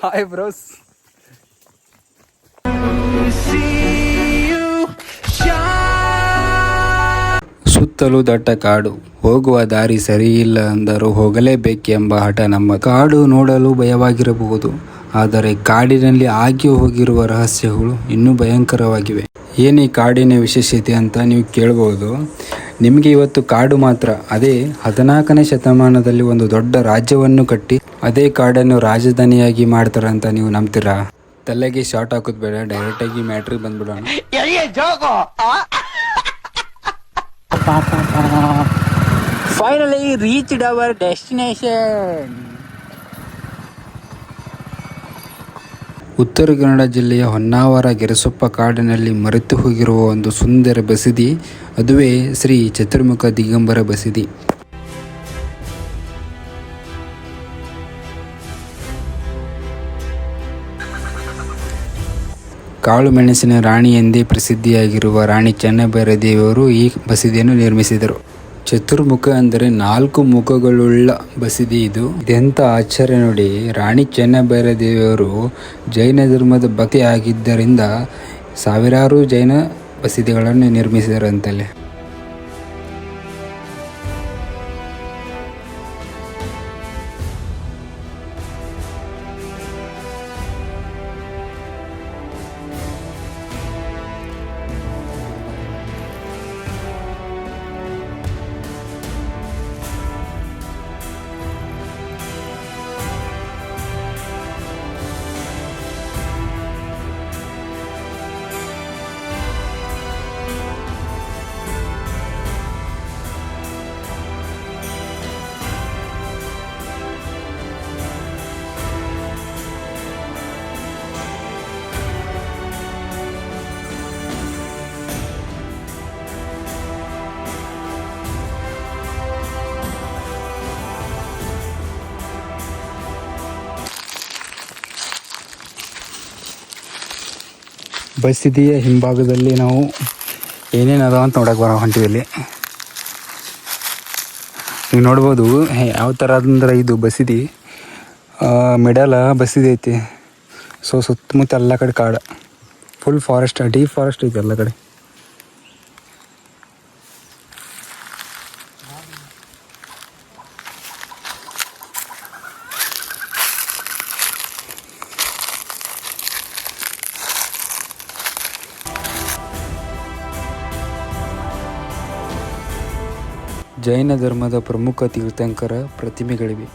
Hi bros. ಸುತ್ತಲೂ ದಟ್ಟ ಕಾಡು, ಹೋಗುವ ದಾರಿ ಸರಿಯಿಲ್ಲ ಅಂದರೂ ಹೋಗಲೇಬೇಕೆಂಬ ಹಠ ನಮ್ಮ. ಕಾಡು ನೋಡಲು ಭಯವಾಗಿರಬಹುದು, ಆದರೆ ಕಾಡಿನಲ್ಲಿ ಆಗಿ ಹೋಗಿರುವ ರಹಸ್ಯಗಳು ಇನ್ನೂ ಭಯಂಕರವಾಗಿವೆ. ಏನೇ ಕಾಡಿನ ವಿಶೇಷತೆ ಅಂತ ನೀವು ಕೇಳಬಹುದು. ನಿಮಗೆ ಇವತ್ತು ಕಾಡು ಮಾತ್ರ, ಅದೇ 14ನೇ ಶತಮಾನದಲ್ಲಿ ಒಂದು ದೊಡ್ಡ ರಾಜ್ಯವನ್ನು ಕಟ್ಟಿ ಅದೇ ಕಾಡನ್ನು ರಾಜಧಾನಿಯಾಗಿ ಮಾಡ್ತಾರೆ ಅಂತ ನೀವು ನಂಬ್ತೀರಾ? ತಲೆಗೆ ಶಾರ್ಟ್ ಹಾಕೋದು ಬೇಡ, ಡೈರೆಕ್ಟಾಗಿ ಮ್ಯಾಟ್ರಿಗೆ ಬಂದ್ಬಿಡೋಣ. Finally reached our destination. Uttara Kannada ಜಿಲ್ಲೆಯ ಹೊನ್ನಾವರ ಗೆರೆಸೊಪ್ಪ ಕಾಡಿನಲ್ಲಿ ಮರೆತು ಹೋಗಿರುವ ಒಂದು ಸುಂದರ ಬಸದಿ, ಅದುವೇ ಶ್ರೀ ಚತುರ್ಮುಖ ದಿಗಂಬರ ಬಸದಿ. ಕಾಳು ಮೆಣಸಿನ ರಾಣಿ ಎಂದೇ ಪ್ರಸಿದ್ಧಿಯಾಗಿರುವ ರಾಣಿ ಚೆನ್ನಭೈರಾದೇವಿಯವರು ಈ ಬಸದಿಯನ್ನು ನಿರ್ಮಿಸಿದರು. ಚತುರ್ಮುಖ ಅಂದರೆ 4 ಮುಖಗಳುಳ್ಳ ಬಸದಿ ಇದು. ಇದೆಂಥ ಆಶ್ಚರ್ಯ ನೋಡಿ. ರಾಣಿ ಚೆನ್ನಭೈರಾದೇವಿಯವರು ಜೈನ ಧರ್ಮದ ಭಕ್ತಿ ಆಗಿದ್ದರಿಂದ ಸಾವಿರಾರು ಜೈನ ಬಸದಿಗಳನ್ನು ನಿರ್ಮಿಸಿದರಂತಲೇ. ಬಸದಿಯ ಹಿಂಭಾಗದಲ್ಲಿ ನಾವು ಏನೇನು ಅದಾವ ಅಂತ ನೋಡಕ್ಕೆ ಬರೋ ಹೊಂಟಿವಿ. ನೀವು ನೋಡ್ಬೋದು ಯಾವ ಥರ ಅಂದ್ರೆ ಇದು ಬಸದಿ ಮಿಡಲ್ ಬಸದಿ ಐತಿ. ಸೊ ಸುತ್ತಮುತ್ತ ಎಲ್ಲ ಕಡೆ ಕಾಡು, ಫುಲ್ ಫಾರೆಸ್ಟ್, ಡೀಪ್ ಫಾರೆಸ್ಟ್ ಐತಿ ಎಲ್ಲ ಕಡೆ. ಜೈನ ಧರ್ಮದ ಪ್ರಮುಖ ತೀರ್ಥಂಕರ ಪ್ರತಿಮೆಗಳಿವೆ.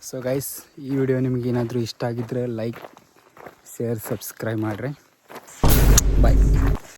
ಸೊ ಗೈಸ್, ಈ ವಿಡಿಯೋ ನಿಮಗೆ ಏನಾದರೂ ಇಷ್ಟ ಆಗಿದ್ದರೆ ಲೈಕ್, ಶೇರ್, ಸಬ್ಸ್ಕ್ರೈಬ್ ಮಾಡಿರಿ. ಬಾಯ್.